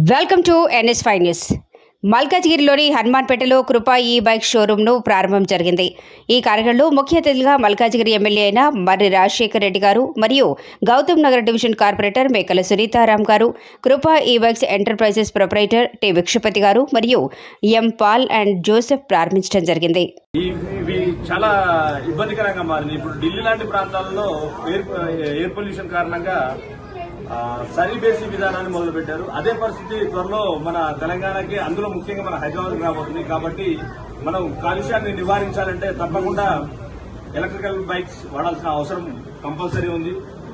Welcome to NS5 news. మల్కాజ్గిరిలోని హనుమాన్పేటలో కృపా ఈ బైక్ షోరూంను ప్రారంభం జరిగింది. ఈ కార్యక్రమంలో ముఖ్య అతిథిగా మల్కాజ్గిరి ఎమ్మెల్యే అయిన మర్రి రాజశేఖర్ రెడ్డి గారు మరియు గౌతమ్ నగర్ డివిజన్ కార్పొరేటర్ మేకల సునీతారాం గారు, కృపా ఈ bikes enterprises proprietor T Vikshapathi గారు మరియు ఎం పాల్ అండ్ జోసెఫ్ ప్రారంభించడం జరిగింది. ఇవి చాలా ఇబ్బందికరంగా మారింది. ఇప్పుడు ఢిల్లీ లాంటి ప్రాంతాల్లో ఎయిర్ పొల్యూషన్ కారణంగా సరిబేసి విధానాన్ని మొదలుపెట్టారు. అదే పరిస్థితి త్వరలో మన తెలంగాణకి, అందులో ముఖ్యంగా మన హైదరాబాద్ రాబోతుంది. కాబట్టి మనం కాలుష్యాన్ని నివారించాలంటే తప్పకుండా ఎలక్ట్రికల్ బైక్స్ వాడాల్సిన అవసరం కంపల్సరీ ఉంది.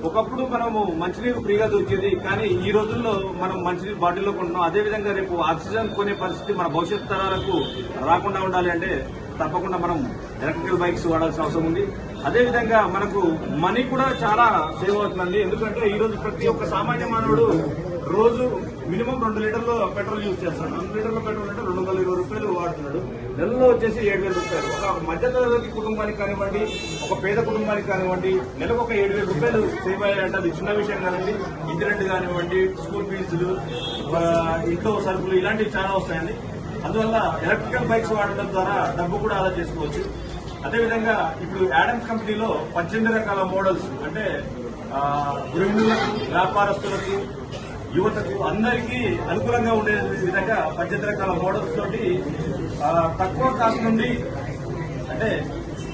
ఒకప్పుడు మనము మంచినీరు ఫ్రీగా దొరికేది, కానీ ఈ రోజుల్లో మనం మంచినీరు బాటిల్లో కొంటున్నాం. అదేవిధంగా రేపు ఆక్సిజన్ కొనే పరిస్థితి మన భవిష్యత్ తరాలకు రాకుండా ఉండాలి అంటే తప్పకుండా మనం ఎలక్ట్రికల్ బైక్స్ వాడాల్సిన అవసరం ఉంది. అదేవిధంగా మనకు మనీ కూడా చాలా సేవ్ అవుతుందండి. ఎందుకంటే ఈ రోజు ప్రతి ఒక్క సామాన్య మానవుడు రోజు మినిమం 2 లీటర్ల పెట్రోల్ యూజ్ చేస్తాడు. 2 లీటర్ల పెట్రోల్ అంటే 220 రూపాయలు వాడుతున్నాడు. నెలలో వచ్చేసి 7,000 రూపాయలు. ఒక మధ్యతరగతి కుటుంబానికి కానివ్వండి, ఒక పేద కుటుంబానికి కానివ్వండి, నెలకు ఒక 7,000 రూపాయలు సేవ్ అయ్యాయంటే అది చిన్న విషయం కాదండి. ఇంటర్నెట్ కానివ్వండి, స్కూల్ ఫీజులు, ఇంట్లో సరుకులు ఇలాంటివి చాలా వస్తాయండి. అందువల్ల ఎలక్ట్రికల్ బైక్స్ వాడడం ద్వారా డబ్బు కూడా ఆదా చేసుకోవచ్చు. అదేవిధంగా ఇప్పుడు యాడమ్స్ కంపెనీలో 18 రకాల మోడల్స్, అంటే గృహిణులకు, వ్యాపారస్తులకు, యువతకు అందరికీ అనుకూలంగా ఉండే విధంగా 18 రకాల మోడల్స్ తోటి తక్కువ కాస్ట్ నుండి, అంటే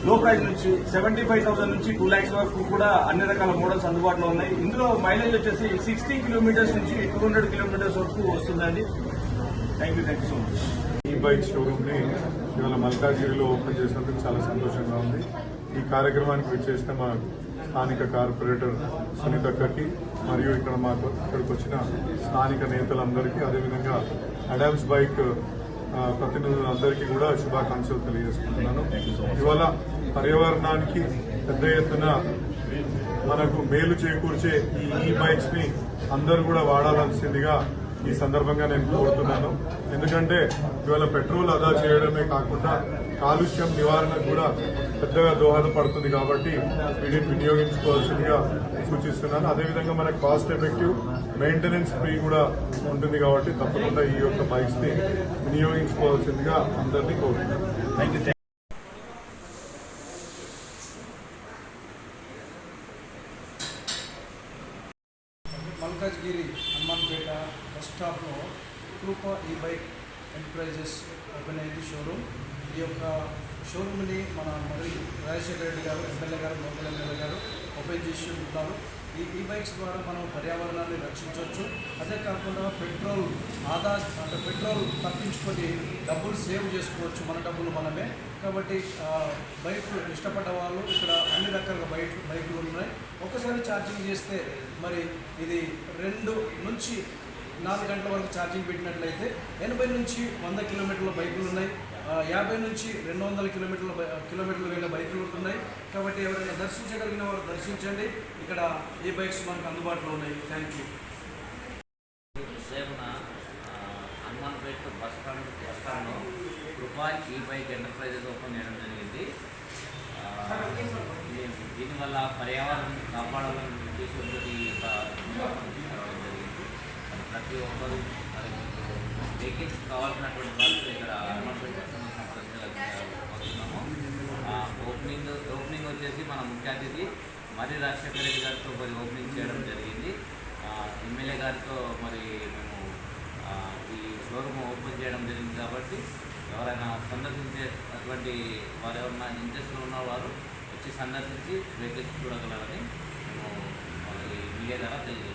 లో ప్రైస్ నుంచి 75,000 నుంచి 2 lakhs వరకు కూడా అన్ని రకాల మోడల్స్ అందుబాటులో ఉన్నాయి. ఇందులో మైలేజ్ వచ్చేసి 60 కిలోమీటర్స్ నుంచి 200 కిలోమీటర్స్ వరకు వస్తుందండి. Thank you so much. ఈ బైక్ షోరూమ్ ని ఇవాళ మల్కాజ్గిరిలో ఓపెన్ చేసినందుకు చాలా సంతోషంగా ఉంది. ఈ కార్యక్రమానికి విచ్చేసిన మా స్థానిక కార్పొరేటర్ సునీతక్కకి మరియు ఇక్కడికి వచ్చిన స్థానిక నేతలందరికీ, అదేవిధంగా అడామ్స్ బైక్ ప్రతినిధులందరికీ కూడా శుభాకాంక్షలు తెలియజేసుకుంటున్నాను. ఇవాళ పర్యావరణానికి పెద్ద ఎత్తున మనకు మేలు చేకూర్చే ఈ బైక్స్ ని అందరూ కూడా వాడాల్సిందిగా ఈ సందర్భంగా నేను కోరుతున్నాను. ఎందుకంటే ఇవాళ పెట్రోల్ ఆదా చేయడమే కాకుండా కాలుష్యం నివారణకు కూడా పెద్దగా దోహదపడుతుంది. కాబట్టి వీటిని వినియోగించుకోవాల్సిందిగా సూచిస్తున్నాను. అదేవిధంగా మనకు కాస్ట్ ఎఫెక్టివ్, మెయింటెనెన్స్ ఫ్రీ కూడా ఉంటుంది. కాబట్టి తప్పకుండా ఈ యొక్క బైక్స్ ని వినియోగించుకోవాల్సిందిగా అందరినీ కోరుతున్నాను. మల్కాజ్గిరి హనుమాన్పేట బస్ స్టాప్లో కృపా ఈ బైక్ ఎంటర్ప్రైజెస్ ఓపెన్ అయింది షోరూమ్. ఈ యొక్క షోరూమ్ని మన మర్రి రాజశేఖర రెడ్డి గారు, ఎమ్మెల్యే గారు, లోకల్ ఎమ్మెల్యే గారు ఓపెన్ చేసి ఉంటారు. ఈ బైక్స్ ద్వారా మనం పర్యావరణాన్ని రక్షించవచ్చు. అదే కాకుండా పెట్రోల్ తప్పించుకొని డబ్బులు సేవ్ చేసుకోవచ్చు, మన డబ్బులు మనమే. కాబట్టి బైక్ ఇష్టపడ్డ వాళ్ళు ఇక్కడ అన్ని రకాల బైకులు ఉన్నాయి. ఒకసారి ఛార్జింగ్ చేస్తే మరి ఇది 2 నుంచి 4 గంటల వరకు ఛార్జింగ్ పెట్టినట్లయితే 80 నుంచి 100 కిలోమీటర్ల బైకులు ఉన్నాయి. 50 నుంచి 200 కిలోమీటర్లు వెళ్ళే బైకులు ఉంటున్నాయి. కాబట్టి ఎవరైనా దర్శించగలిగిన వారు దర్శించండి. ఇక్కడ ఈ బైక్స్ మనకు అందుబాటులో ఉన్నాయి. Thank you. హనుమాన్పేట బస్ స్టాండ్లో కృపా ఈ బైక్ ఎంటర్ప్రైజెస్ ఓపెన్ చేయడం జరిగింది. దీనివల్ల పర్యావరణం కాపాడాలని ఉద్దేశంతో జరిగింది. ప్రతి ఒక్కరు వెహికల్స్ కావాల్సినటువంటి వాళ్ళు ఇక్కడ హనుమాన్పేట వస్తున్నాము. ఓపెనింగ్ వచ్చేసి మన ముఖ్య అతిథి మర్రి రాజశేఖర రెడ్డి గారితో మరి ఓపెనింగ్ చేయడం జరిగింది. ఎమ్మెల్యే గారితో మరి మేము ఈ షోరూమ్ ఓపెన్ చేయడం జరిగింది. కాబట్టి ఎవరైనా సందర్శించేటువంటి వారు ఎవరైనా ఇంట్రెస్ట్లో ఉన్నవారు వచ్చి సందర్శించి వెహికల్స్ చూడగలరని మేము మీడియా ద్వారా తెలియజేస్తాం.